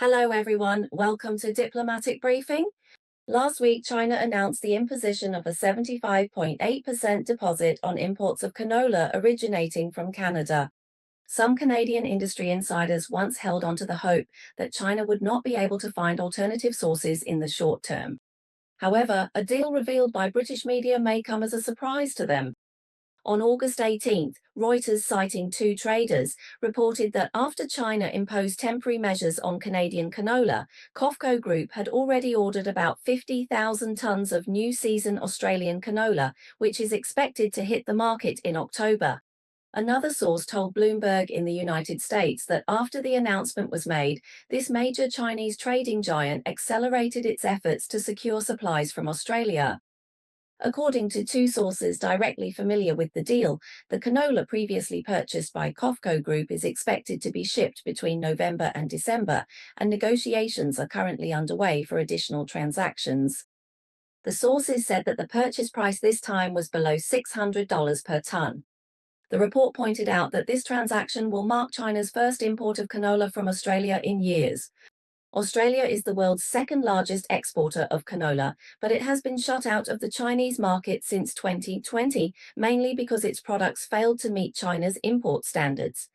Hello, everyone. Welcome to Diplomatic Briefing. Last week, China announced the imposition of a 75.8% deposit on imports of canola originating from Canada. Some Canadian industry insiders once held onto the hope that China would not be able to find alternative sources in the short term. However, a deal revealed by British media may come as a surprise to them. On August 18th, Reuters, citing two traders, reported that after China imposed temporary measures on Canadian canola, COFCO Group had already ordered about 50,000 tons of new season Australian canola, which is expected to hit the market in October. Another source told Bloomberg in the United States that after the announcement was made, this major Chinese trading giant accelerated its efforts to secure supplies from Australia. According to two sources directly familiar with the deal, the canola previously purchased by COFCO Group is expected to be shipped between November and December, and negotiations are currently underway for additional transactions. The sources said that the purchase price this time was below $600 per ton. The report pointed out that this transaction will mark China's first import of canola from Australia in years. Australia is the world's second largest exporter of canola, but it has been shut out of the Chinese market since 2020, mainly because its products failed to meet China's import standards.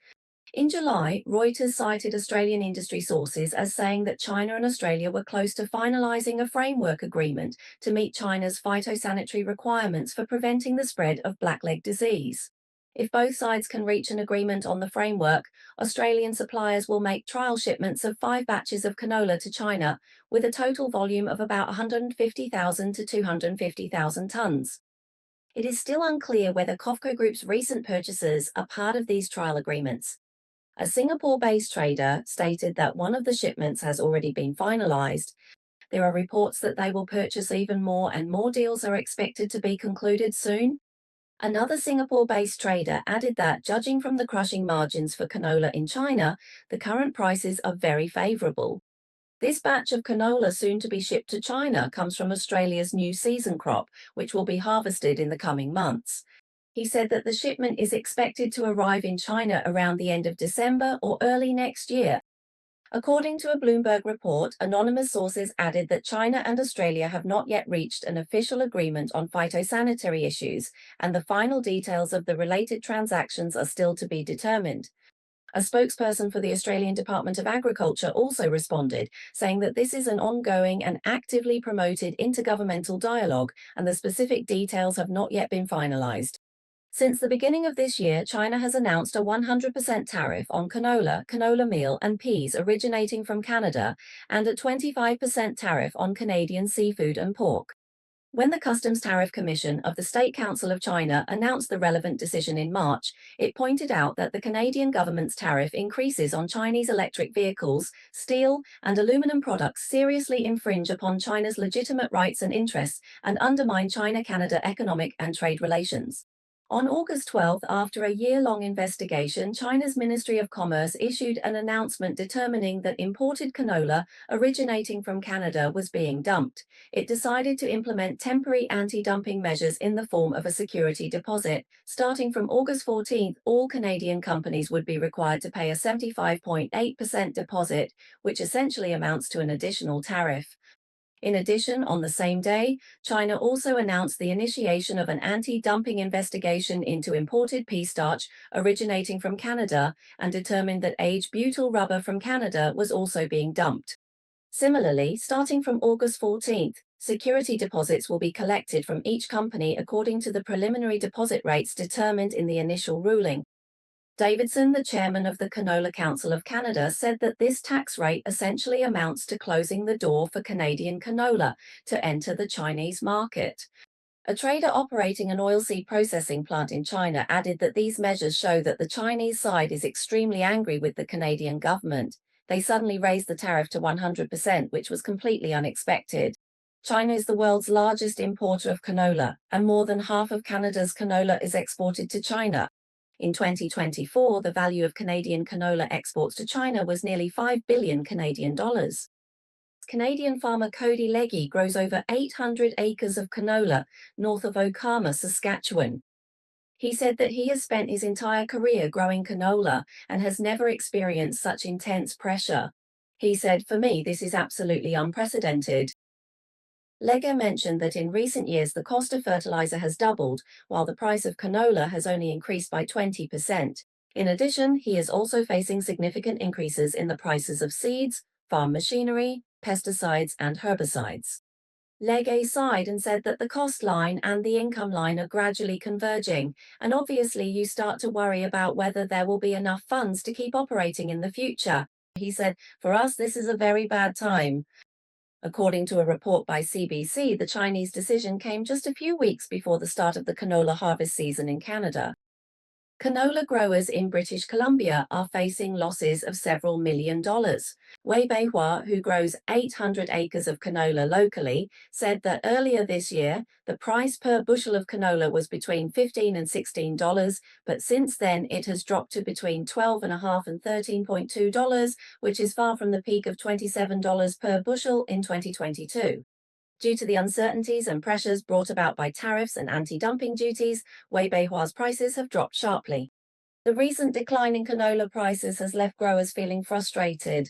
In July, Reuters cited Australian industry sources as saying that China and Australia were close to finalizing a framework agreement to meet China's phytosanitary requirements for preventing the spread of blackleg disease. If both sides can reach an agreement on the framework, Australian suppliers will make trial shipments of 5 batches of canola to China, with a total volume of about 150,000 to 250,000 tons. It is still unclear whether COFCO Group's recent purchases are part of these trial agreements. A Singapore-based trader stated that one of the shipments has already been finalized. There are reports that they will purchase even more, and more deals are expected to be concluded soon. Another Singapore-based trader added that, judging from the crushing margins for canola in China, the current prices are very favorable. This batch of canola soon to be shipped to China comes from Australia's new season crop, which will be harvested in the coming months. He said that the shipment is expected to arrive in China around the end of December or early next year. According to a Bloomberg report, anonymous sources added that China and Australia have not yet reached an official agreement on phytosanitary issues, and the final details of the related transactions are still to be determined. A spokesperson for the Australian Department of Agriculture also responded, saying that this is an ongoing and actively promoted intergovernmental dialogue, and the specific details have not yet been finalized. Since the beginning of this year, China has announced a 100% tariff on canola, canola meal, and peas originating from Canada, and a 25% tariff on Canadian seafood and pork. When the Customs Tariff Commission of the State Council of China announced the relevant decision in March, it pointed out that the Canadian government's tariff increases on Chinese electric vehicles, steel, and aluminum products seriously infringe upon China's legitimate rights and interests and undermine China-Canada economic and trade relations. On August 12th, after a year-long investigation, China's Ministry of Commerce issued an announcement determining that imported canola originating from Canada was being dumped. It decided to implement temporary anti-dumping measures in the form of a security deposit. Starting from August 14th, all Canadian companies would be required to pay a 75.8% deposit, which essentially amounts to an additional tariff. In addition, on the same day, China also announced the initiation of an anti-dumping investigation into imported pea starch originating from Canada and determined that aged butyl rubber from Canada was also being dumped. Similarly, starting from August 14th, security deposits will be collected from each company according to the preliminary deposit rates determined in the initial ruling. Davidson, the chairman of the Canola Council of Canada, said that this tax rate essentially amounts to closing the door for Canadian canola to enter the Chinese market. A trader operating an oilseed processing plant in China added that these measures show that the Chinese side is extremely angry with the Canadian government. They suddenly raised the tariff to 100%, which was completely unexpected. China is the world's largest importer of canola, and more than half of Canada's canola is exported to China. In 2024, the value of Canadian canola exports to China was nearly $5 billion Canadian dollars. Canadian farmer Cody Legge grows over 800 acres of canola north of Okama, Saskatchewan. He said that he has spent his entire career growing canola and has never experienced such intense pressure. He said, "For me, this is absolutely unprecedented." Legge mentioned that in recent years the cost of fertilizer has doubled, while the price of canola has only increased by 20%. In addition, he is also facing significant increases in the prices of seeds, farm machinery, pesticides, and herbicides. Legge sighed and said that the cost line and the income line are gradually converging, and obviously you start to worry about whether there will be enough funds to keep operating in the future. He said, "For us, this is a very bad time." According to a report by CBC, the Chinese decision came just a few weeks before the start of the canola harvest season in Canada. Canola growers in British Columbia are facing losses of several $1 million. Wei Beihua, who grows 800 acres of canola locally, said that earlier this year, the price per bushel of canola was between $15 and $16, but since then it has dropped to between $12.5 and $13.2, which is far from the peak of $27 per bushel in 2022. Due to the uncertainties and pressures brought about by tariffs and anti-dumping duties, Wei Beihua's prices have dropped sharply. The recent decline in canola prices has left growers feeling frustrated.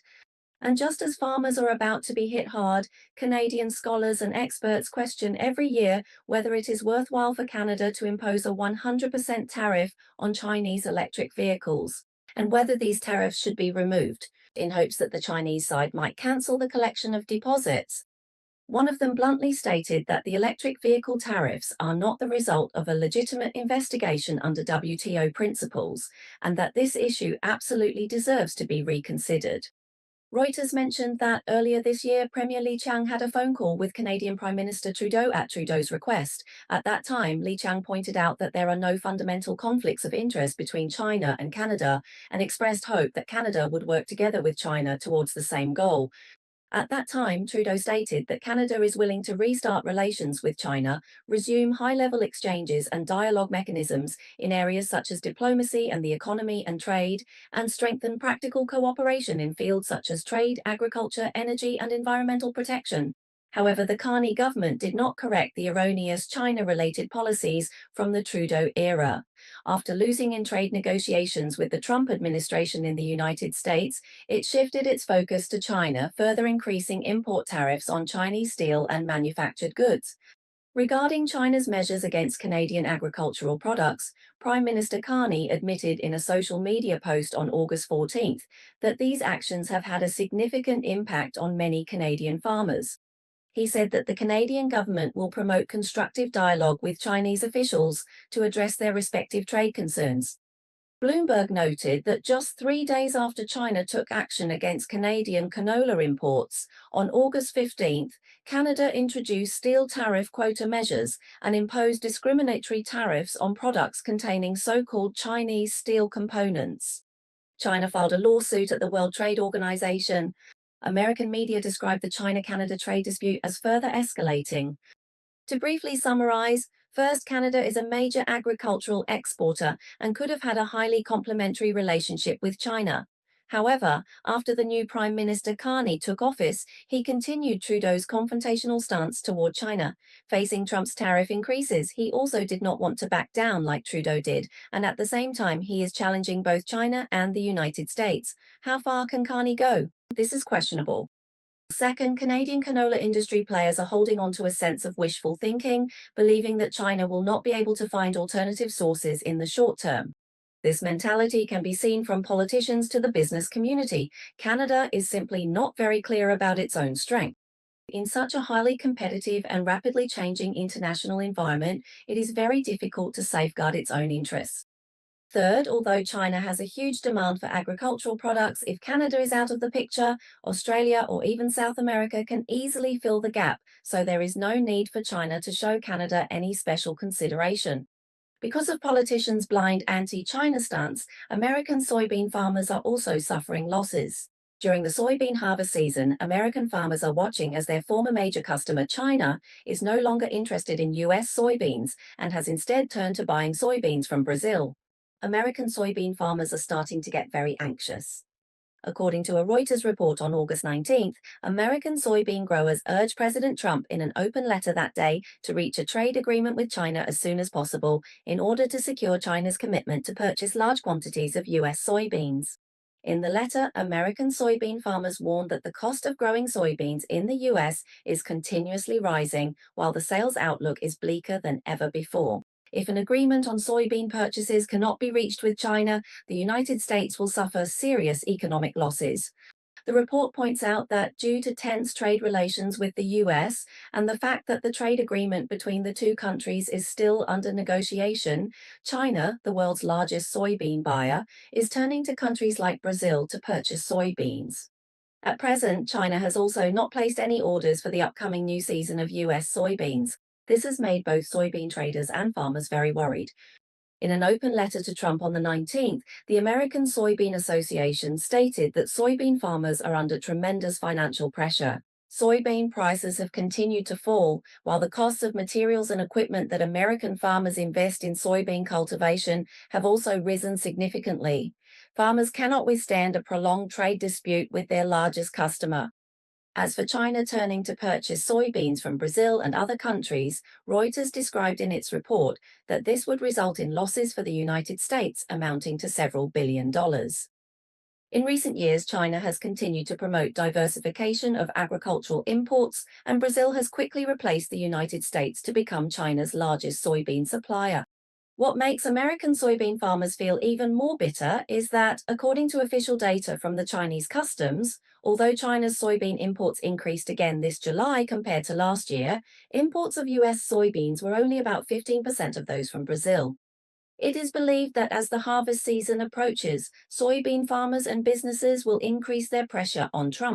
And just as farmers are about to be hit hard, Canadian scholars and experts question every year whether it is worthwhile for Canada to impose a 100% tariff on Chinese electric vehicles, and whether these tariffs should be removed, in hopes that the Chinese side might cancel the collection of deposits. One of them bluntly stated that the electric vehicle tariffs are not the result of a legitimate investigation under WTO principles, and that this issue absolutely deserves to be reconsidered. Reuters mentioned that earlier this year, Premier Li Qiang had a phone call with Canadian Prime Minister Trudeau at Trudeau's request. At that time, Li Qiang pointed out that there are no fundamental conflicts of interest between China and Canada, and expressed hope that Canada would work together with China towards the same goal. At that time, Trudeau stated that Canada is willing to restart relations with China, resume high-level exchanges and dialogue mechanisms in areas such as diplomacy and the economy and trade, and strengthen practical cooperation in fields such as trade, agriculture, energy, and environmental protection. However, the Carney government did not correct the erroneous China-related policies from the Trudeau era. After losing in trade negotiations with the Trump administration in the United States, it shifted its focus to China, further increasing import tariffs on Chinese steel and manufactured goods. Regarding China's measures against Canadian agricultural products, Prime Minister Carney admitted in a social media post on August 14th that these actions have had a significant impact on many Canadian farmers. He said that the Canadian government will promote constructive dialogue with Chinese officials to address their respective trade concerns. Bloomberg noted that just 3 days after China took action against Canadian canola imports, on August 15th, Canada introduced steel tariff quota measures and imposed discriminatory tariffs on products containing so-called Chinese steel components. China filed a lawsuit at the World Trade Organization. American media described the China-Canada trade dispute as further escalating. To briefly summarize, first, Canada is a major agricultural exporter and could have had a highly complementary relationship with China. However, after the new Prime Minister Carney took office, he continued Trudeau's confrontational stance toward China. Facing Trump's tariff increases, he also did not want to back down like Trudeau did, and at the same time, he is challenging both China and the United States. How far can Carney go? This is questionable. Second, Canadian canola industry players are holding on to a sense of wishful thinking, believing that China will not be able to find alternative sources in the short term. This mentality can be seen from politicians to the business community. Canada is simply not very clear about its own strength. In such a highly competitive and rapidly changing international environment, it is very difficult to safeguard its own interests. Third, although China has a huge demand for agricultural products, if Canada is out of the picture, Australia or even South America can easily fill the gap, so there is no need for China to show Canada any special consideration. Because of politicians' blind anti-China stance, American soybean farmers are also suffering losses. During the soybean harvest season, American farmers are watching as their former major customer, China, is no longer interested in US soybeans and has instead turned to buying soybeans from Brazil. American soybean farmers are starting to get very anxious. According to a Reuters report on August 19th, American soybean growers urged President Trump in an open letter that day to reach a trade agreement with China as soon as possible in order to secure China's commitment to purchase large quantities of US soybeans. In the letter, American soybean farmers warned that the cost of growing soybeans in the US is continuously rising, while the sales outlook is bleaker than ever before. If an agreement on soybean purchases cannot be reached with China, the United States will suffer serious economic losses. The report points out that due to tense trade relations with the US and the fact that the trade agreement between the two countries is still under negotiation, China, the world's largest soybean buyer, is turning to countries like Brazil to purchase soybeans. At present, China has also not placed any orders for the upcoming new season of US soybeans. This has made both soybean traders and farmers very worried. In an open letter to Trump on the 19th, the American Soybean Association stated that soybean farmers are under tremendous financial pressure. Soybean prices have continued to fall, while the costs of materials and equipment that American farmers invest in soybean cultivation have also risen significantly. Farmers cannot withstand a prolonged trade dispute with their largest customer. As for China turning to purchase soybeans from Brazil and other countries, Reuters described in its report that this would result in losses for the United States amounting to several $billion. In recent years, China has continued to promote diversification of agricultural imports, and Brazil has quickly replaced the United States to become China's largest soybean supplier. What makes American soybean farmers feel even more bitter is that, according to official data from the Chinese customs, although China's soybean imports increased again this July compared to last year, imports of US soybeans were only about 15% of those from Brazil. It is believed that as the harvest season approaches, soybean farmers and businesses will increase their pressure on Trump